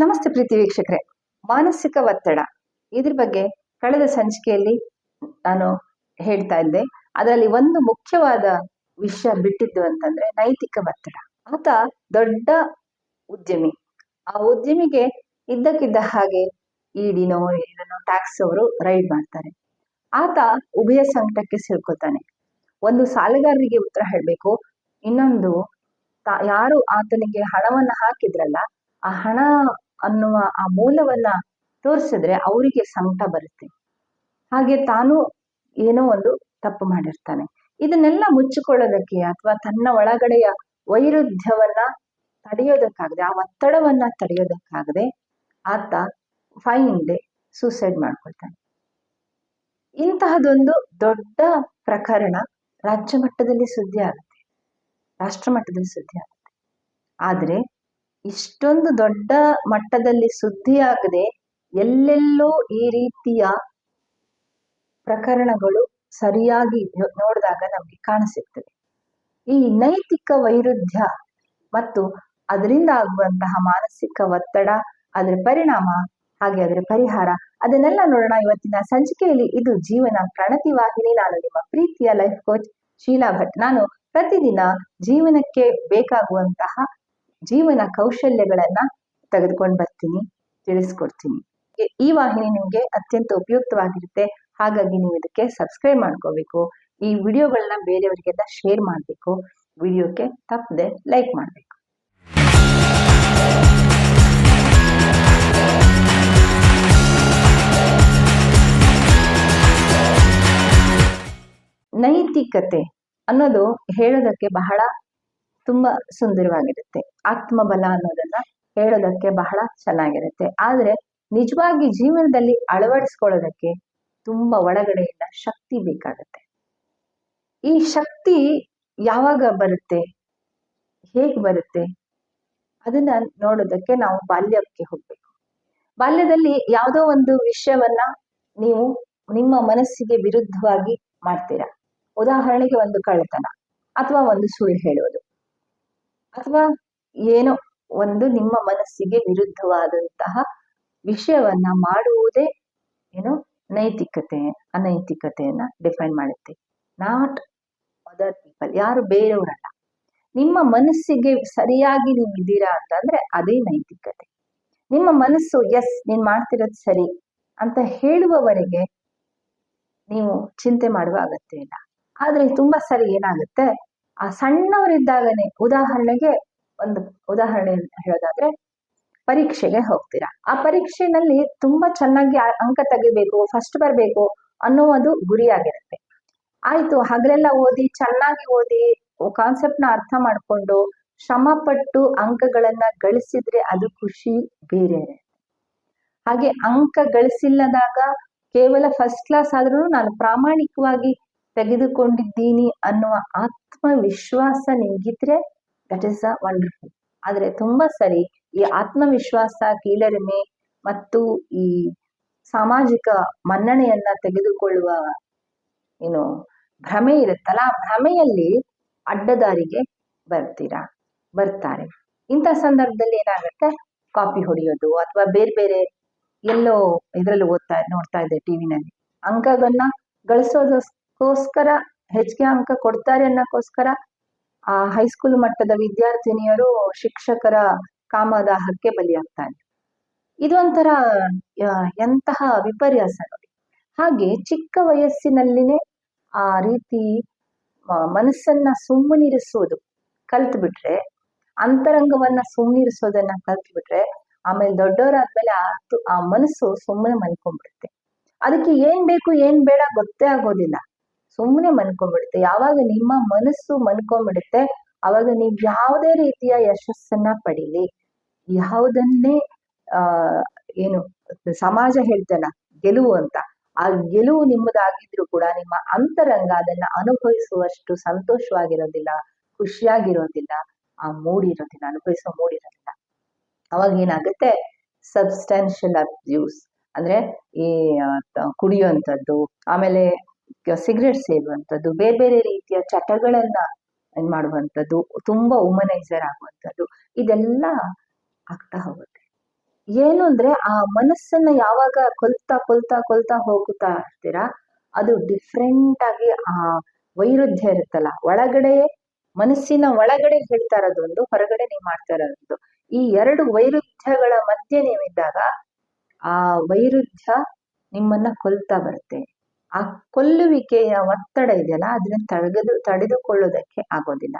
ನಮಸ್ತೆ ಪ್ರೀತಿ ವೀಕ್ಷಕರೇ. ಮಾನಸಿಕ ಒತ್ತಡ ಇದ್ರ ಬಗ್ಗೆ ಕಳೆದ ಸಂಚಿಕೆಯಲ್ಲಿ ನಾನು ಹೇಳ್ತಾ ಇದ್ದೆ. ಅದರಲ್ಲಿ ಒಂದು ಮುಖ್ಯವಾದ ವಿಷಯ ಬಿಟ್ಟಿದ್ದು ಅಂತಂದ್ರೆ ನೈತಿಕ ಒತ್ತಡ. ಆತ ದೊಡ್ಡ ಉದ್ಯಮಿ. ಆ ಉದ್ಯಮಿಗೆ ಇದ್ದಕ್ಕಿದ್ದ ಹಾಗೆ ಇಡಿನೋ ಏನೋ ಟ್ಯಾಕ್ಸ್ ಅವರು ರೈಡ್ ಮಾಡ್ತಾರೆ. ಆತ ಉಭಯ ಸಂಕಟಕ್ಕೆ ಸಿಲ್ಕೋತಾನೆ. ಒಂದು ಸಾಲಗಾರರಿಗೆ ಉತ್ತರ ಹೇಳಬೇಕು, ಇನ್ನೊಂದು ಯಾರು ಆತನಿಗೆ ಹಣವನ್ನ ಹಾಕಿದ್ರಲ್ಲ ಆ ಹಣ ಅನ್ನುವ ಆ ಮೂಲವನ್ನ ತೋರಿಸಿದ್ರೆ ಅವರಿಗೆ ಸಂಕಟ ಬರುತ್ತೆ. ಹಾಗೆ ತಾನು ಏನೋ ಒಂದು ತಪ್ಪು ಮಾಡಿರ್ತಾನೆ. ಇದನ್ನೆಲ್ಲ ಮುಚ್ಚಿಕೊಳ್ಳೋದಕ್ಕೆ ಅಥವಾ ತನ್ನ ಒಳಗಡೆಯ ವೈರುಧ್ಯವನ್ನ ತಡೆಯೋದಕ್ಕಾಗದೆ, ಆ ಒತ್ತಡವನ್ನ ತಡೆಯೋದಕ್ಕಾಗದೆ ಆತ ಫೈನಲ್ ಸೂಸೈಡ್ ಮಾಡ್ಕೊಳ್ತಾನೆ. ಇಂತಹದೊಂದು ದೊಡ್ಡ ಪ್ರಕರಣ ರಾಜ್ಯ ಮಟ್ಟದಲ್ಲಿ ಸುದ್ದಿ ಆಗುತ್ತೆ, ರಾಷ್ಟ್ರ ಮಟ್ಟದಲ್ಲಿ ಸುದ್ದಿ ಆಗುತ್ತೆ. ಆದ್ರೆ ಇಷ್ಟೊಂದು ದೊಡ್ಡ ಮಟ್ಟದಲ್ಲಿ ಸುದ್ದಿಯಾಗದೆ ಎಲ್ಲೆಲ್ಲೋ ಈ ರೀತಿಯ ಪ್ರಕರಣಗಳು ಸರಿಯಾಗಿ ನೋಡಿದಾಗ ನಮ್ಗೆ ಕಾಣಸಿಗ್ತದೆ. ಈ ನೈತಿಕ ವೈರುಧ್ಯ ಮತ್ತು ಅದರಿಂದ ಆಗುವಂತಹ ಮಾನಸಿಕ ಒತ್ತಡ, ಅದರ ಪರಿಣಾಮ, ಹಾಗೆ ಅದರ ಪರಿಹಾರ, ಅದನ್ನೆಲ್ಲ ನೋಡೋಣ ಇವತ್ತಿನ ಸಂಚಿಕೆಯಲ್ಲಿ. ಇದು ಜೀವನ ಪ್ರಣತಿ ವಾಹಿನಿ. ನಾನು ನಿಮ್ಮ ಪ್ರೀತಿಯ ಲೈಫ್ ಕೋಚ್ ಶೀಲಾ ಭಟ್. ನಾನು ಪ್ರತಿದಿನ ಜೀವನಕ್ಕೆ ಬೇಕಾಗುವಂತಹ ಜೀವನ ಕೌಶಲ್ಯಗಳನ್ನ ತೆಗೆದುಕೊಂಡು ಬರ್ತೀನಿ, ತಿಳಿಸ್ಕೊಡ್ತೀನಿ. ಈ ವಾಹಿನಿ ನಿಮ್ಗೆ ಅತ್ಯಂತ ಉಪಯುಕ್ತವಾಗಿರುತ್ತೆ. ಹಾಗಾಗಿ ನೀವು ಇದಕ್ಕೆ ಸಬ್ಸ್ಕ್ರೈಬ್ ಮಾಡ್ಕೋಬೇಕು. ಈ ವಿಡಿಯೋಗಳನ್ನ ಬೇರೆಯವರಿಗೆಲ್ಲ ಶೇರ್ ಮಾಡಬೇಕು. ವಿಡಿಯೋಕ್ಕೆ ತಪ್ಪದೆ ಲೈಕ್ ಮಾಡಬೇಕು. ನೈತಿಕತೆ ಅನ್ನೋದು ಹೇಳೋದಕ್ಕೆ ಬಹಳ ತುಂಬಾ ಸುಂದರವಾಗಿರುತ್ತೆ. ಆತ್ಮಬಲ ಅನ್ನೋದನ್ನ ಹೇಳೋದಕ್ಕೆ ಬಹಳ ಚೆನ್ನಾಗಿರುತ್ತೆ. ಆದ್ರೆ ನಿಜವಾಗಿ ಜೀವನದಲ್ಲಿ ಅಳವಡಿಸ್ಕೊಳ್ಳೋದಕ್ಕೆ ತುಂಬಾ ಒಳಗಡೆಯಿಂದ ಶಕ್ತಿ ಬೇಕಾಗತ್ತೆ. ಈ ಶಕ್ತಿ ಯಾವಾಗ ಬರುತ್ತೆ, ಹೇಗ್ ಬರುತ್ತೆ, ಅದನ್ನ ನೋಡೋದಕ್ಕೆ ನಾವು ಬಾಲ್ಯಕ್ಕೆ ಹೋಗ್ಬೇಕು. ಬಾಲ್ಯದಲ್ಲಿ ಯಾವುದೋ ಒಂದು ವಿಷಯವನ್ನ ನೀವು ನಿಮ್ಮ ಮನಸ್ಸಿಗೆ ವಿರುದ್ಧವಾಗಿ ಮಾಡ್ತೀರಾ. ಉದಾಹರಣೆಗೆ ಒಂದು ಕಳ್ಳತನ ಅಥವಾ ಒಂದು ಸುಳ್ಳು ಹೇಳೋದು, ಅಥವಾ ಏನೋ ಒಂದು ನಿಮ್ಮ ಮನಸ್ಸಿಗೆ ವಿರುದ್ಧವಾದಂತಹ ವಿಷಯವನ್ನ ಮಾಡುವುದೇ ಏನು ನೈತಿಕತೆ ಅನೈತಿಕತೆಯನ್ನ ಡಿಫೈನ್ ಮಾಡುತ್ತೆ. ನಾಟ್ ಅದರ್ ಪೀಪಲ್, ಯಾರು ಬೇರೆಯವರಲ್ಲ. ನಿಮ್ಮ ಮನಸ್ಸಿಗೆ ಸರಿಯಾಗಿ ನೀವು ಇದ್ದೀರಾ ಅಂತಂದ್ರೆ ಅದೇ ನೈತಿಕತೆ. ನಿಮ್ಮ ಮನಸ್ಸು ಎಸ್ ನೀನ್ ಮಾಡ್ತಿರೋದು ಸರಿ ಅಂತ ಹೇಳುವವರೆಗೆ ನೀವು ಚಿಂತೆ ಮಾಡುವ ಅಗತ್ಯ ಇಲ್ಲ. ಆದ್ರೆ ತುಂಬಾ ಸರಿ ಏನಾಗುತ್ತೆ, ಆ ಸಣ್ಣವರಿದ್ದಾಗನೇ, ಉದಾಹರಣೆಗೆ ಒಂದು ಉದಾಹರಣೆ ಹೇಳೋದಾದ್ರೆ, ಪರೀಕ್ಷೆಗೆ ಹೋಗ್ತೀರಾ. ಆ ಪರೀಕ್ಷೆನಲ್ಲಿ ತುಂಬಾ ಚೆನ್ನಾಗಿ ಅಂಕ ತೆಗಿಬೇಕು, ಫಸ್ಟ್ ಬರ್ಬೇಕು ಅನ್ನೋದು ಗುರಿಯಾಗಿರುತ್ತೆ. ಆಯ್ತು, ಹಗಲೆಲ್ಲ ಓದಿ, ಚೆನ್ನಾಗಿ ಓದಿ, ಕಾನ್ಸೆಪ್ಟ್ ನ ಅರ್ಥ ಮಾಡ್ಕೊಂಡು ಶ್ರಮ ಪಟ್ಟು ಅಂಕಗಳನ್ನ ಗಳಿಸಿದ್ರೆ ಅದು ಖುಷಿ ಬೇರೆ. ಹಾಗೆ ಅಂಕ ಗಳಿಸಿಲ್ಲದಾಗ ಕೇವಲ ಫಸ್ಟ್ ಕ್ಲಾಸ್ ಆದ್ರೂ ನಾನು ಪ್ರಾಮಾಣಿಕವಾಗಿ ತೆಗೆದುಕೊಂಡಿದ್ದೀನಿ ಅನ್ನುವ ಆತ್ಮವಿಶ್ವಾಸ ನಿಮ್ಗಿದ್ರೆ ದಟ್ ಇಸ್ ಅ ವಂಡರ್ಫುಲ್. ಆದ್ರೆ ತುಂಬಾ ಸರಿ ಈ ಆತ್ಮವಿಶ್ವಾಸ, ಕೀಳರಿಮೆ ಮತ್ತು ಈ ಸಾಮಾಜಿಕ ಮನ್ನಣೆಯನ್ನ ತೆಗೆದುಕೊಳ್ಳುವ ಏನು ಭ್ರಮೆ ಇರುತ್ತಲ್ಲ, ಆ ಭ್ರಮೆಯಲ್ಲಿ ಅಡ್ಡದಾರಿಗೆ ಬರ್ತಾರೆ. ಇಂಥ ಸಂದರ್ಭದಲ್ಲಿ ಏನಾಗುತ್ತೆ, ಕಾಪಿ ಹೊಡೆಯೋದು ಅಥವಾ ಬೇರೆ ಬೇರೆ ಎಲ್ಲೋ ಇದ್ರಲ್ಲಿ ನೋಡ್ತಾ ಇದ್ದೆ ಟಿವಿನಲ್ಲಿ, ಅಂಕಗಳನ್ನ ಗಳಿಸೋದಕ್ಕೋಸ್ಕರ ಹೆಚ್ಚಿಗೆ ಅಂಕ ಕೊಡ್ತಾರೆ ಅನ್ನೋಕ್ಕೋಸ್ಕರ ಆ ಹೈಸ್ಕೂಲ್ ಮಟ್ಟದ ವಿದ್ಯಾರ್ಥಿನಿಯರು ಶಿಕ್ಷಕರ ಕಾಮದಾಹಕ್ಕೆ ಬಲಿಯಾಗ್ತಾರೆ. ಇದೊಂಥರ ಎಂತಹ ವಿಪರ್ಯಾಸ ನೋಡಿ. ಹಾಗೆ ಚಿಕ್ಕ ವಯಸ್ಸಿನಲ್ಲಿನೇ ಆ ರೀತಿ ಮನಸ್ಸನ್ನ ಸುಮ್ಮನಿರಿಸೋದು ಕಲ್ತು ಬಿಟ್ರೆ, ಅಂತರಂಗವನ್ನ ಸುಮ್ಮನಿರಿಸೋದನ್ನ ಕಲ್ತು ಬಿಟ್ರೆ, ಆಮೇಲೆ ದೊಡ್ಡವರಾದ್ಮೇಲೆ ಆ ಮನಸ್ಸು ಸುಮ್ಮನೆ ಮಲ್ಕೊಂಡ್ಬಿಡುತ್ತೆ. ಅದಕ್ಕೆ ಏನ್ ಬೇಕು ಏನ್ ಬೇಡ ಗೊತ್ತೇ ಆಗೋದಿಲ್ಲ, ಸುಮ್ಮನೆ ಮನ್ಕೊಂಡ್ಬಿಡುತ್ತೆ. ಯಾವಾಗ ನಿಮ್ಮ ಮನಸ್ಸು ಮನ್ಕೊಂಡ್ಬಿಡುತ್ತೆ ಅವಾಗ ನೀವ್ ಯಾವುದೇ ರೀತಿಯ ಯಶಸ್ಸನ್ನ ಪಡೀಲಿ, ಯಾವುದನ್ನೇ ಏನು ಸಮಾಜ ಹೇಳ್ತಲ್ಲ ಗೆಲುವು ಅಂತ, ಆ ಗೆಲುವು ನಿಮ್ಮದಾಗಿದ್ರು ಕೂಡ ನಿಮ್ಮ ಅಂತರಂಗ ಅದನ್ನ ಅನುಭವಿಸುವಷ್ಟು ಸಂತೋಷವಾಗಿರೋದಿಲ್ಲ, ಖುಷಿಯಾಗಿರೋದಿಲ್ಲ, ಆ ಮೂಡಿರೋದಿಲ್ಲ, ಅನುಭವಿಸೋ ಮೂಡಿರೋದಿಲ್ಲ. ಅವಾಗ ಏನಾಗುತ್ತೆ, ಸಬ್ಸ್ಟಾನ್ಷಿಯಲ್ ಅಬ್ಯೂಸ್ ಅಂದ್ರೆ ಈ ಕುಡಿಯುವಂಥದ್ದು, ಆಮೇಲೆ ಸಿಗರೇಟ್ ಸೇದುವಂಥದ್ದು, ಬೇರೆ ಬೇರೆ ರೀತಿಯ ಚಟಗಳನ್ನ ಮಾಡುವಂಥದ್ದು, ತುಂಬಾ ವುಮನೈಸರ್ ಆಗುವಂಥದ್ದು, ಇದೆಲ್ಲ ಆಗ್ತಾ ಹೋಗುತ್ತೆ. ಏನು ಅಂದ್ರೆ ಆ ಮನಸ್ಸನ್ನ ಯಾವಾಗ ಕೊಲ್ತಾ ಕೊಲ್ತಾ ಕೊಲ್ತಾ ಹೋಗುತ್ತಾ ಇರ್ತೀರಾ, ಅದು ಡಿಫ್ರೆಂಟ್ ಆಗಿ ಆ ವೈರುಧ್ಯ ಇರುತ್ತಲ್ಲ, ಒಳಗಡೆ ಮನಸ್ಸಿನ ಒಳಗಡೆ ಹೇಳ್ತಾ ಇರೋದೊಂದು, ಹೊರಗಡೆ ನೀವು ಮಾಡ್ತಾ ಇರೋದು, ಈ ಎರಡು ವೈರುಧ್ಯಗಳ ಮಧ್ಯೆ ನೀವಿದ್ದಾಗ ಆ ವೈರುಧ್ಯ ನಿಮ್ಮನ್ನ ಕೊಲ್ತಾ ಬರುತ್ತೆ. ಆ ಕೊಲ್ಲುವಿಕೆಯ ಒತ್ತಡ ಇದೆಯಲ್ಲ, ಅದನ್ನ ತಡೆದುಕೊಳ್ಳೋದಕ್ಕೆ ಆಗೋದಿಲ್ಲ.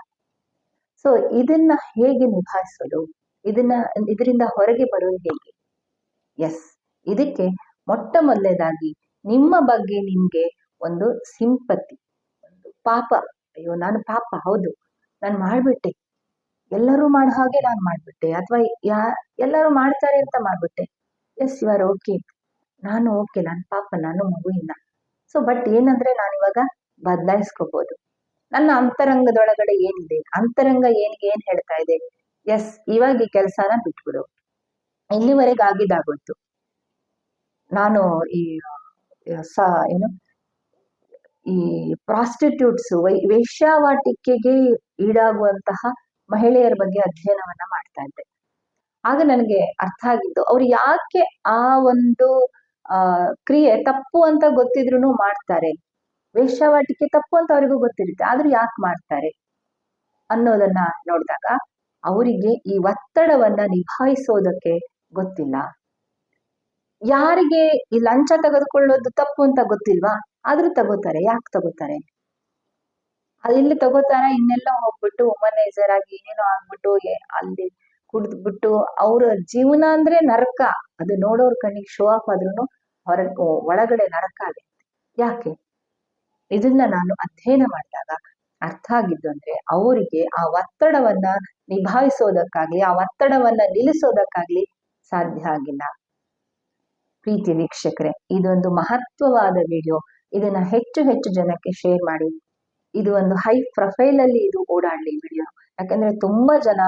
ಸೊ ಇದನ್ನ ಹೇಗೆ ನಿಭಾಯಿಸೋದು, ಇದರಿಂದ ಹೊರಗೆ ಬರೋದು ಹೇಗೆ? ಎಸ್, ಇದಕ್ಕೆ ಮೊಟ್ಟ ಮೊದಲನೇದಾಗಿ ನಿಮ್ಮ ಬಗ್ಗೆ ನಿಮ್ಗೆ ಒಂದು ಸಿಂಪತಿ, ಒಂದು ಪಾಪ, ಅಯ್ಯೋ ನಾನು ಪಾಪ, ಹೌದು ನಾನು ಮಾಡ್ಬಿಟ್ಟೆ, ಎಲ್ಲರೂ ಮಾಡೋ ಹಾಗೆ ನಾನು ಮಾಡ್ಬಿಟ್ಟೆ, ಅಥವಾ ಎಲ್ಲರೂ ಮಾಡ್ತಾರೆ ಅಂತ ಮಾಡ್ಬಿಟ್ಟೆ. ಎಸ್, ಯು ಆರ್ ಓಕೆ, ನಾನು ಓಕೆ, ನಾನು ಪಾಪ, ನಾನು ಮಗು ಇಲ್ಲ. ಸೊ ಬಟ್ ಏನಂದ್ರೆ ನಾನಿವಾಗ ಬದಲಾಯಿಸ್ಕೋಬಹುದು. ನನ್ನ ಅಂತರಂಗದೊಳಗಡೆ ಏನಿದೆ, ಅಂತರಂಗ ಏನ್ ಹೇಳ್ತಾ ಇದೆ, ಎಸ್ ಇವಾಗ ಈ ಕೆಲಸನ ಬಿಟ್ಬಿಡು, ಇಲ್ಲಿವರೆಗೆ ಆಗಿದ್ದಾಗೋಯ್ತು. ನಾನು ಈ ಏನು ಈ ಪ್ರಾಸ್ಟಿಟ್ಯೂಟ್ಸ್, ವೇಶ್ಯಾವಾಟಿಕೆಗೆ ಈಡಾಗುವಂತಹ ಮಹಿಳೆಯರ ಬಗ್ಗೆ ಅಧ್ಯಯನವನ್ನ ಮಾಡ್ತಾ ಇದ್ದೆ. ಆಗ ನನಗೆ ಅರ್ಥ ಆಗಿದ್ದು, ಅವ್ರು ಯಾಕೆ ಆ ಒಂದು ಕ್ರಿಯೆ ತಪ್ಪು ಅಂತ ಗೊತ್ತಿದ್ರು ಮಾಡ್ತಾರೆ, ವೇಶ್ಯಾವಾಟಿಕೆ ತಪ್ಪು ಅಂತ ಅವರಿಗೂ ಗೊತ್ತಿರುತ್ತೆ, ಆದ್ರೂ ಯಾಕೆ ಮಾಡ್ತಾರೆ ಅನ್ನೋದನ್ನ ನೋಡಿದಾಗ ಅವರಿಗೆ ಈ ಒತ್ತಡವನ್ನ ನಿಭಾಯಿಸೋದಕ್ಕೆ ಗೊತ್ತಿಲ್ಲ. ಯಾರಿಗೆ ಈ ಲಂಚ ತೆಗೆದುಕೊಳ್ಳೋದು ತಪ್ಪು ಅಂತ ಗೊತ್ತಿಲ್ವಾ, ಆದ್ರೂ ತಗೋತಾರೆ. ಯಾಕೆ ತಗೋತಾರೆ? ಅಲ್ಲಿ ತಗೋತಾರ, ಇನ್ನೆಲ್ಲ ಹೋಗ್ಬಿಟ್ಟು ವುಮನೈಸರ್ ಆಗಿ ಏನೇನೋ ಆಗ್ಬಿಟ್ಟು ಅಲ್ಲಿ ಕುಡಿದ್ಬಿಟ್ಟು ಅವ್ರ ಜೀವನ ಅಂದ್ರೆ ನರಕ. ಅದು ನೋಡೋರ್ ಕಣ್ಣಿಗೆ ಶೋ ಆಫ್ ಆದ್ರೂ ಒಳಗಡೆ ನರಕ ಆಗುತ್ತೆ. ಯಾಕೆ? ಇದನ್ನ ನಾನು ಅಧ್ಯಯನ ಮಾಡಿದಾಗ ಅರ್ಥ ಆಗಿದ್ದು ಅಂದ್ರೆ, ಅವರಿಗೆ ಆ ಒತ್ತಡವನ್ನ ನಿಭಾಯಿಸೋದಕ್ಕಾಗ್ಲಿ, ಆ ಒತ್ತಡವನ್ನ ನಿಲ್ಲಿಸೋದಕ್ಕಾಗ್ಲಿ ಸಾಧ್ಯ ಆಗಿಲ್ಲ. ಪ್ರೀತಿ ವೀಕ್ಷಕರೇ, ಇದೊಂದು ಮಹತ್ವವಾದ ವಿಡಿಯೋ. ಇದನ್ನ ಹೆಚ್ಚು ಹೆಚ್ಚು ಜನಕ್ಕೆ ಶೇರ್ ಮಾಡಿ. ಇದು ಒಂದು ಹೈ ಪ್ರೊಫೈಲ್ ಅಲ್ಲಿ ಇದು ಓಡಾಡ್ಲಿ ವಿಡಿಯೋ. ಯಾಕಂದ್ರೆ ತುಂಬಾ ಜನ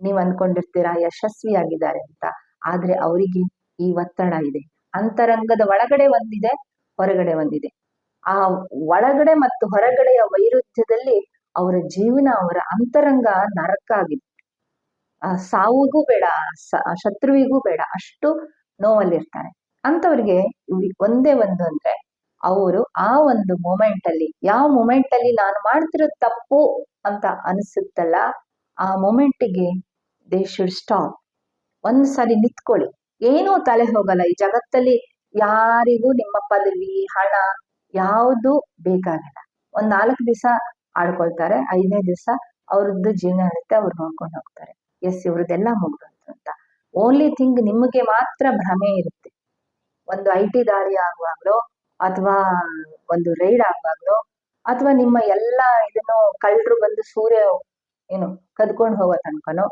ನೀವ್ ಅನ್ಕೊಂಡಿರ್ತೀರಾ ಯಶಸ್ವಿಯಾಗಿದ್ದಾರೆ ಅಂತ, ಆದ್ರೆ ಅವರಿಗೆ ಈ ಒತ್ತಡ ಇದೆ. ಅಂತರಂಗದ ಒಳಗಡೆ ಒಂದಿದೆ, ಹೊರಗಡೆ ಒಂದಿದೆ. ಆ ಒಳಗಡೆ ಮತ್ತು ಹೊರಗಡೆಯ ವೈರುಧ್ಯದಲ್ಲಿ ಅವರ ಜೀವನ, ಅವರ ಅಂತರಂಗ ನರಕ ಆಗಿದೆ. ಸಾವುಗೂ ಬೇಡ, ಶತ್ರುವಿಗೂ ಬೇಡ, ಅಷ್ಟು ನೋವಲ್ಲಿರ್ತಾರೆ. ಅಂತವ್ರಿಗೆ ಒಂದೇ ಒಂದು ಅಂದ್ರೆ, ಅವರು ಆ ಒಂದು ಮೂಮೆಂಟ್ ಅಲ್ಲಿ, ಯಾವ ಮೂಮೆಂಟ್ ಅಲ್ಲಿ ನಾನು ಮಾಡ್ತಿರೋದು ತಪ್ಪು ಅಂತ ಅನಿಸುತ್ತಲ್ಲ, ಆ ಮೂಮೆಂಟಿಗೆ ದೇ ಶುಡ್ ಸ್ಟಾಪ್. ಒಂದ್ಸರಿ ನಿಂತ್ಕೊಳ್ಳಿ. ಏನೂ ತಲೆ ಹೋಗಲ್ಲ ಈ ಜಗತ್ತಲ್ಲಿ. ಯಾರಿಗೂ ನಿಮ್ಮ ಪದವಿ, ಹಣ ಯಾವುದು ಬೇಕಾಗಿಲ್ಲ. 4 ದಿವಸ ಆಡ್ಕೊಳ್ತಾರೆ, 5ನೇ ದಿವಸ ಅವ್ರದ್ದು ಜೀವನ ಇರುತ್ತೆ, ಅವ್ರು ನೋಡ್ಕೊಂಡು ಹೋಗ್ತಾರೆ. ಎಸ್, ಇವ್ರದ್ದೆಲ್ಲ ಮುಗ್ದೋಯ್ತು ಅಂತ. ಓನ್ಲಿ ಥಿಂಗ್, ನಿಮಗೆ ಮಾತ್ರ ಭ್ರಮೆ ಇರುತ್ತೆ. ಒಂದು IT ದಾಳಿ ಆಗುವಾಗ್ಲೋ, ಅಥವಾ ಒಂದು ರೈಡ್ ಆಗುವಾಗ್ಲೋ, ಅಥವಾ ನಿಮ್ಮ ಎಲ್ಲ ಇದನ್ನು ಕಳ್ಳರು ಬಂದು ಸೂರ್ಯ ಕದ್ಕೊಂಡು ಹೋಗೋ ತನಕನೋ,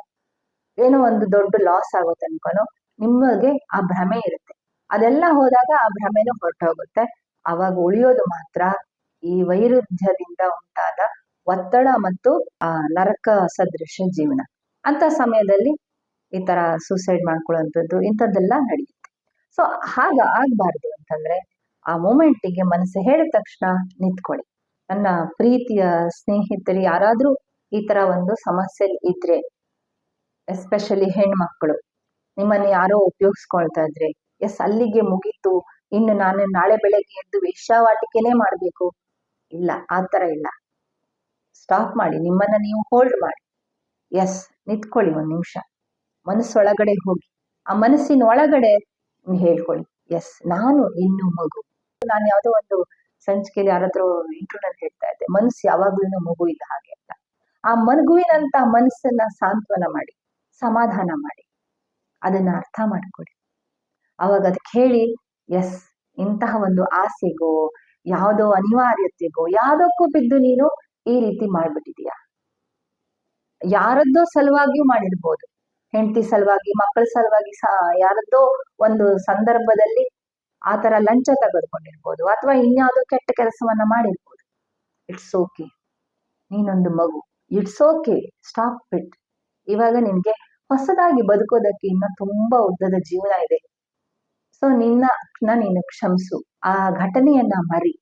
ಏನೋ ಒಂದು ದೊಡ್ಡ ಲಾಸ್ ಆಗೋ ತನಕನೋ ನಿಮಗೆ ಆ ಭ್ರಮೆ ಇರುತ್ತೆ. ಅದೆಲ್ಲ ಹೋದಾಗ ಆ ಭ್ರಮೆನೂ ಹೊರಟೋಗುತ್ತೆ. ಅವಾಗ ಉಳಿಯೋದು ಮಾತ್ರ ಈ ವೈರುಧ್ಯದಿಂದ ಉಂಟಾದ ಒತ್ತಡ ಮತ್ತು ಆ ನರಕ ಸದೃಶ ಜೀವನ. ಅಂತ ಸಮಯದಲ್ಲಿ ಈ ತರ ಸೂಸೈಡ್ ಮಾಡ್ಕೊಳ್ಳುವಂಥದ್ದು, ಇಂಥದ್ದೆಲ್ಲ ನಡೆಯುತ್ತೆ. ಸೊ ಆಗ್ಬಾರ್ದು ಅಂತಂದ್ರೆ, ಆ ಮೂಮೆಂಟಿಗೆ ಮನಸ್ಸು ಹೇಳಿದ ತಕ್ಷಣ ನಿಂತ್ಕೊಳ್ಳಿ. ನನ್ನ ಪ್ರೀತಿಯ ಸ್ನೇಹಿತರು ಯಾರಾದ್ರೂ ಈ ತರ ಒಂದು ಸಮಸ್ಯೆ ಇದ್ರೆ, ಎಸ್ಪೆಷಲಿ ಹೆಣ್ಮಕ್ಳು, ನಿಮ್ಮನ್ನ ಯಾರೋ ಉಪಯೋಗಿಸ್ಕೊಳ್ತಾ ಇದ್ರೆ, ಎಸ್ ಅಲ್ಲಿಗೆ ಮುಗೀತು, ಇನ್ನು ನಾನು ನಾಳೆ ಬೆಳಗ್ಗೆ ಎದ್ದು ವೇಶ್ಯಾವಾಟಿಕೆನೇ ಮಾಡ್ಬೇಕು, ಇಲ್ಲ, ಆತರ ಇಲ್ಲ. ಸ್ಟಾಪ್ ಮಾಡಿ, ನಿಮ್ಮನ್ನ ನೀವು ಹೋಲ್ಡ್ ಮಾಡಿ. ಎಸ್, ನಿಂತ್ಕೊಳ್ಳಿ 1 ನಿಮಿಷ, ಮನಸ್ಸೊಳಗಡೆ ಹೋಗಿ, ಆ ಮನಸ್ಸಿನ ಒಳಗಡೆ ಹೇಳ್ಕೊಳ್ಳಿ, ಎಸ್ ನಾನು ಇನ್ನು ಮಗು. ನಾನು ಯಾವ್ದೋ ಒಂದು ಸಂಚಿಕೆಯಲ್ಲಿ ಯಾರಾದ್ರೂ ಇಂಟರ್ವ್ಯೂನಲ್ಲಿ ಹೇಳ್ತಾ ಇದ್ದೆ, ಮನಸ್ಸು ಯಾವಾಗ್ಲೂ ಮಗು ಇಲ್ಲ ಹಾಗೆ ಅಂತ. ಆ ಮಗುವಿನಂತ ಮನಸ್ಸನ್ನ ಸಾಂತ್ವನ ಮಾಡಿ, ಸಮಾಧಾನ ಮಾಡಿ, ಅದನ್ನ ಅರ್ಥ ಮಾಡ್ಕೊಡಿ. ಅವಾಗ ಅದಕ್ಕೆ ಹೇಳಿ, ಎಸ್, ಇಂತಹ ಒಂದು ಆಸೆಗೋ, ಯಾವುದೋ ಅನಿವಾರ್ಯತೆಗೋ, ಯಾವುದಕ್ಕೂ ಬಿದ್ದು ನೀನು ಈ ರೀತಿ ಮಾಡ್ಬಿಟ್ಟಿದೀಯ. ಯಾರದ್ದೋ ಸಲುವಾಗಿಯೂ ಮಾಡಿರ್ಬೋದು, ಹೆಂಡತಿ ಸಲುವಾಗಿ, ಮಕ್ಕಳ ಸಲುವಾಗಿ, ಯಾರದ್ದೋ ಒಂದು ಸಂದರ್ಭದಲ್ಲಿ ಆತರ ಲಂಚ ತೆಗೆದುಕೊಂಡಿರ್ಬೋದು, ಅಥವಾ ಇನ್ಯಾವುದೋ ಕೆಟ್ಟ ಕೆಲಸವನ್ನ ಮಾಡಿರ್ಬೋದು. ಇಟ್ಸ್ ಓಕೆ, ನೀನೊಂದು ಮಗು, ಇಟ್ಸ್ ಓಕೆ, ಸ್ಟಾಪ್ ಇಟ್. ಇವಾಗ ನಿನ್ಗೆ ಹೊಸದಾಗಿ ಬದುಕೋದಕ್ಕೆ ಇನ್ನ ತುಂಬಾ ಉದ್ದದ ಜೀವನ ಇದೆ. ಸೊ ನೀನು ಕ್ಷಮಿಸು, ಆ ಘಟನೆಯನ್ನ ಮರಿ.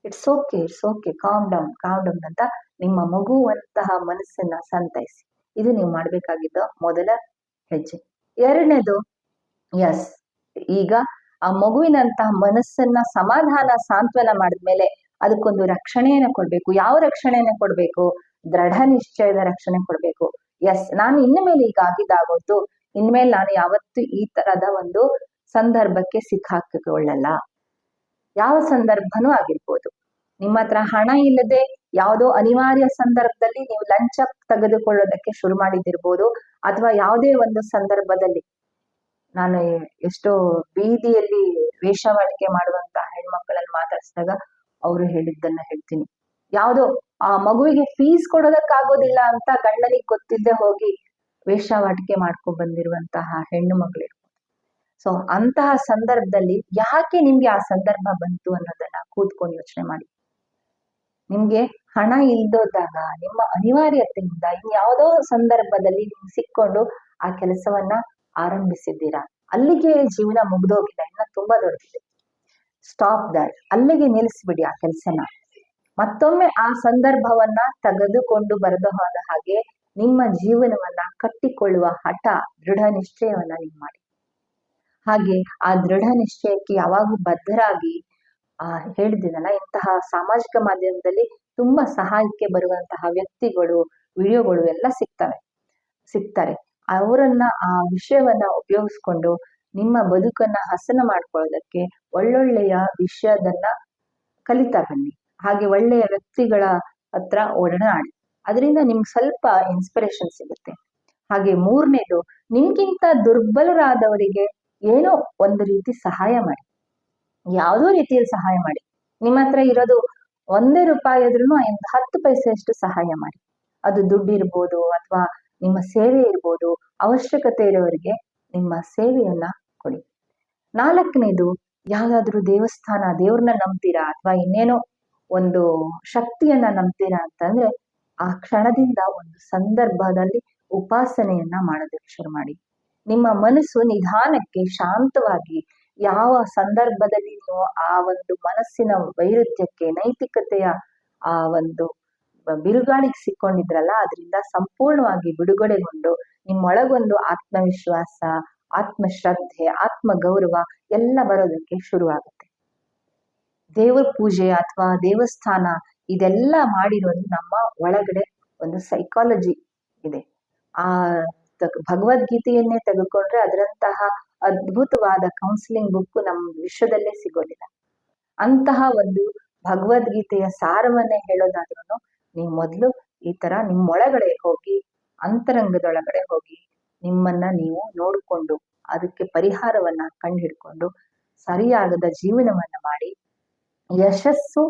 It's okay, it's okay, calm down ಅಂತ ನಿಮ್ಮ ಮಗುವಂತಹ ಮನಸ್ಸನ್ನ ಸಂತೈಸಿ. ಇದು ನೀವು ಮಾಡ್ಬೇಕಾಗಿದ್ದ ಮೊದಲ ಹೆಜ್ಜೆ. ಎರಡನೇದು, ಎಸ್, ಈಗ ಆ ಮಗುವಿನಂತಹ ಮನಸ್ಸನ್ನ ಸಮಾಧಾನ ಸಾಂತ್ವನ ಮಾಡಿದ್ಮೇಲೆ ಅದಕ್ಕೊಂದು ರಕ್ಷಣೆಯನ್ನ ಕೊಡ್ಬೇಕು. ಯಾವ ರಕ್ಷಣೆಯನ್ನ ಕೊಡ್ಬೇಕು? ದೃಢ ನಿಶ್ಚಯದ ರಕ್ಷಣೆ ಕೊಡ್ಬೇಕು. ಎಸ್, ನಾನು ಇನ್ನು ಮೇಲೆ ಈಗ ಆಗಿದ್ದಾಗೋದು, ಇನ್ಮೇಲೆ ನಾನು ಯಾವತ್ತು ಈ ತರದ ಒಂದು ಸಂದರ್ಭಕ್ಕೆ ಸಿಕ್ಕಾಕಿಕೊಳ್ಳಲ್ಲ. ಯಾವ ಸಂದರ್ಭನೂ ಆಗಿರ್ಬೋದು. ನಿಮ್ಮ ಹತ್ರ ಹಣ ಇಲ್ಲದೆ ಯಾವುದೋ ಅನಿವಾರ್ಯ ಸಂದರ್ಭದಲ್ಲಿ ನೀವು ಲಂಚ ತೆಗೆದುಕೊಳ್ಳೋದಕ್ಕೆ ಶುರು ಮಾಡಿದಿರ್ಬೋದು, ಅಥವಾ ಯಾವುದೇ ಒಂದು ಸಂದರ್ಭದಲ್ಲಿ ನಾನು ಎಷ್ಟೋ ಬೀದಿಯಲ್ಲಿ ವೇಷವಾಟಿಕೆ ಮಾಡುವಂತಹ ಹೆಣ್ಮಕ್ಕಳನ್ನು ಮಾತಾಡಿಸಿದಾಗ ಅವರು ಹೇಳಿದ್ದನ್ನ ಹೇಳ್ತೀನಿ. ಯಾವುದೋ ಆ ಮಗುವಿಗೆ ಫೀಸ್ ಕೊಡೋದಕ್ಕಾಗೋದಿಲ್ಲ ಅಂತ ಗಂಡನಿಗೆ ಗೊತ್ತಿಲ್ಲದೆ ಹೋಗಿ ವೇಷವಾಟಿಕೆ ಮಾಡ್ಕೊಂಡ್ ಬಂದಿರುವಂತಹ ಹೆಣ್ಣು ಮಗಳಿರ್ಬೋದು. ಸೊ ಅಂತಹ ಸಂದರ್ಭದಲ್ಲಿ ಯಾಕೆ ನಿಮ್ಗೆ ಆ ಸಂದರ್ಭ ಬಂತು ಅನ್ನೋದನ್ನ ಕೂತ್ಕೊಂಡು ಯೋಚನೆ ಮಾಡಿ. ನಿಮ್ಗೆ ಹಣ ಇಲ್ದೋದಾಗ ನಿಮ್ಮ ಅನಿವಾರ್ಯತೆಯಿಂದ ಇನ್ಯಾವುದೋ ಸಂದರ್ಭದಲ್ಲಿ ನಿಮ್ಗೆ ಸಿಕ್ಕೊಂಡು ಆ ಕೆಲಸವನ್ನ ಆರಂಭಿಸಿದ್ದೀರಾ. ಅಲ್ಲಿಗೆ ಜೀವನ ಮುಗ್ದೋಗಿಲ್ಲ, ಇನ್ನ ತುಂಬಾ ದೊಡ್ಡದಿದೆ. ಸ್ಟಾಪ್ ದಟ್, ಅಲ್ಲಿಗೆ ನಿಲ್ಲಿಸ್ಬಿಡಿ ಆ ಕೆಲಸನ. ಮತ್ತೊಮ್ಮೆ ಆ ಸಂದರ್ಭವನ್ನ ತೆಗೆದುಕೊಂಡು ಬರೆದು ಹೋದ ಹಾಗೆ ನಿಮ್ಮ ಜೀವನವನ್ನ ಕಟ್ಟಿಕೊಳ್ಳುವ ಹಠ, ದೃಢ ನಿಶ್ಚಯವನ್ನ ನೀವು ಮಾಡಿ. ಹಾಗೆ ಆ ದೃಢ ನಿಶ್ಚಯಕ್ಕೆ ಯಾವಾಗೂ ಬದ್ಧರಾಗಿ ಹೇಳಿದ್ದೀನಲ್ಲ, ಇಂತಹ ಸಾಮಾಜಿಕ ಮಾಧ್ಯಮದಲ್ಲಿ ತುಂಬಾ ಸಹಾಯಕ್ಕೆ ಬರುವಂತಹ ವ್ಯಕ್ತಿಗಳು, ವಿಡಿಯೋಗಳು ಎಲ್ಲ ಸಿಗ್ತಾರೆ. ಅವರನ್ನ ಆ ವಿಷಯವನ್ನ ಉಪಯೋಗಿಸ್ಕೊಂಡು ನಿಮ್ಮ ಬದುಕನ್ನ ಹಸನ ಮಾಡ್ಕೊಳ್ಳೋದಕ್ಕೆ ಒಳ್ಳೊಳ್ಳೆಯ ವಿಷಯದನ್ನ ಕಲಿತಾ ಬನ್ನಿ. ಹಾಗೆ ಒಳ್ಳೆಯ ವ್ಯಕ್ತಿಗಳ ಹತ್ರ ಒಡನಾಡಿ, ಅದರಿಂದ ನಿಮ್ಗೆ ಸ್ವಲ್ಪ ಇನ್ಸ್ಪಿರೇಷನ್ ಸಿಗುತ್ತೆ. ಹಾಗೆ ಮೂರನೇದು, ನಿಮ್ಗಿಂತ ದುರ್ಬಲರಾದವರಿಗೆ ಏನೋ ಒಂದು ರೀತಿ ಸಹಾಯ ಮಾಡಿ. ಯಾವುದೋ ರೀತಿಯಲ್ಲಿ ಸಹಾಯ ಮಾಡಿ. ನಿಮ್ಮ ಹತ್ರ ಇರೋದು ₹1 ಆದ್ರೂ 10 ಪೈಸೆಯಷ್ಟು ಸಹಾಯ ಮಾಡಿ. ಅದು ದುಡ್ಡು ಇರ್ಬೋದು, ಅಥವಾ ನಿಮ್ಮ ಸೇವೆ ಇರ್ಬೋದು. ಅವಶ್ಯಕತೆ ಇರೋರಿಗೆ ನಿಮ್ಮ ಸೇವೆಯನ್ನ ಕೊಡಿ. 4ನೇದು, ಯಾವ್ದಾದ್ರು ದೇವಸ್ಥಾನ, ದೇವ್ರನ್ನ ನಂಬ್ತೀರಾ ಅಥವಾ ಇನ್ನೇನೋ ಒಂದು ಶಕ್ತಿಯನ್ನ ನಂಬ್ತೀರಾ ಅಂತಂದ್ರೆ ಆ ಕ್ಷಣದಿಂದ ಒಂದು ಸಂದರ್ಭದಲ್ಲಿ ಉಪಾಸನೆಯನ್ನ ಮಾಡೋದಕ್ಕೆ ಶುರು ಮಾಡಿ. ನಿಮ್ಮ ಮನಸ್ಸು ನಿಧಾನಕ್ಕೆ ಶಾಂತವಾಗಿ, ಯಾವ ಸಂದರ್ಭದಲ್ಲಿ ನೀವು ಆ ಒಂದು ಮನಸ್ಸಿನ ವೈರುಧ್ಯಕ್ಕೆ, ನೈತಿಕತೆಯ ಆ ಒಂದು ಬಿರುಗಾಳಿಗೆ ಸಿಕ್ಕೊಂಡಿದ್ರಲ್ಲ, ಅದರಿಂದ ಸಂಪೂರ್ಣವಾಗಿ ಬಿಡುಗಡೆಗೊಂಡು ನಿಮ್ಮೊಳಗೊಂದು ಆತ್ಮವಿಶ್ವಾಸ, ಆತ್ಮಶ್ರದ್ಧೆ, ಆತ್ಮ ಗೌರವ ಎಲ್ಲ ಬರೋದಕ್ಕೆ ಶುರುವಾಗುತ್ತೆ. ದೇವ ಪೂಜೆ ಅಥವಾ ದೇವಸ್ಥಾನ ಇದೆಲ್ಲ ಮಾಡಿರೋದು ನಮ್ಮ ಒಳಗಡೆ ಒಂದು ಸೈಕಾಲಜಿ ಇದೆ. ಆ ಭಗವದ್ಗೀತೆಯನ್ನೇ ತೆಗೆದುಕೊಂಡ್ರೆ ಅದರಂತಹ ಅದ್ಭುತವಾದ ಕೌನ್ಸಿಲಿಂಗ್ ಬುಕ್ ನಮ್ಮ ವಿಶ್ವದಲ್ಲೇ ಸಿಗೋದಿಲ್ಲ. ಅಂತಹ ಒಂದು ಭಗವದ್ಗೀತೆಯ ಸಾರವನ್ನೇ ಹೇಳೋದಾದ್ರೂ ನೀವು ಮೊದಲು ಈ ತರ ನಿಮ್ಮೊಳಗಡೆ ಹೋಗಿ, ಅಂತರಂಗದೊಳಗಡೆ ಹೋಗಿ ನಿಮ್ಮನ್ನ ನೀವು ನೋಡಿಕೊಂಡು ಅದಕ್ಕೆ ಪರಿಹಾರವನ್ನ ಕಂಡುಹಿಡ್ಕೊಂಡು ಸರಿಯಾಗದ ಜೀವನವನ್ನ ಮಾಡಿ. ಯಶಸ್ಸು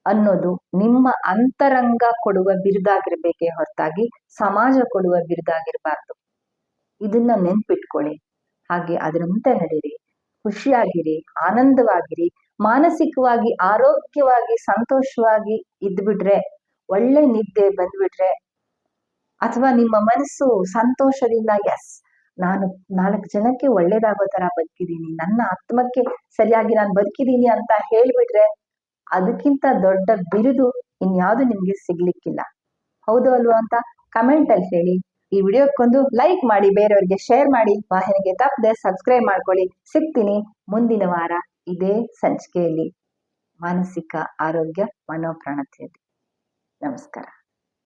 ಅನ್ನೋದು ನಿಮ್ಮ ಅಂತರಂಗ ಕೊಡುವ ಬಿರುದಾಗಿರ್ಬೇಕೇ ಹೊರತಾಗಿ ಸಮಾಜ ಕೊಡುವ ಬಿರುದಾಗಿರ್ಬಾರ್ದು. ಇದನ್ನ ನೆನ್ಪಿಟ್ಕೊಳ್ಳಿ. ಹಾಗೆ ಅದರಂತೆ ನಡೀರಿ, ಖುಷಿಯಾಗಿರಿ, ಆನಂದವಾಗಿರಿ. ಮಾನಸಿಕವಾಗಿ ಆರೋಗ್ಯವಾಗಿ ಸಂತೋಷವಾಗಿ ಇದ್ಬಿಟ್ರೆ, ಒಳ್ಳೆ ನಿದ್ದೆ ಬಂದ್ಬಿಟ್ರೆ, ಅಥವಾ ನಿಮ್ಮ ಮನಸ್ಸು ಸಂತೋಷದಿಂದ ಎಸ್ ನಾನು 4 ಜನಕ್ಕೆ ಒಳ್ಳೇದಾಗೋ ತರ ಬದುಕಿದೀನಿ, ನನ್ನ ಆತ್ಮಕ್ಕೆ ಸರಿಯಾಗಿ ನಾನು ಬದುಕಿದೀನಿ ಅಂತ ಹೇಳ್ಬಿಟ್ರೆ, ಅದಕ್ಕಿಂತ ದೊಡ್ಡ ಬಿರುದು ಇನ್ಯಾವುದು ನಿಮ್ಗೆ ಸಿಗ್ಲಿಕ್ಕಿಲ್ಲ. ಹೌದು ಅಲ್ವಾ ಅಂತ ಕಮೆಂಟ್ ಅಲ್ಲಿ ಹೇಳಿ. ಈ ವಿಡಿಯೋಕ್ಕೊಂದು ಲೈಕ್ ಮಾಡಿ, ಬೇರೆಯವರಿಗೆ ಶೇರ್ ಮಾಡಿ. ವಾಹಿನಿಗೆ ತಪ್ಪದೆ ಸಬ್ಸ್ಕ್ರೈಬ್ ಮಾಡ್ಕೊಳ್ಳಿ. ಸಿಗ್ತೀನಿ ಮುಂದಿನ ವಾರ ಇದೇ ಸಂಚಿಕೆಯಲ್ಲಿ ಮಾನಸಿಕ ಆರೋಗ್ಯ ಮನೋಪ್ರಾಣತೆಯಲ್ಲಿ. ನಮಸ್ಕಾರ.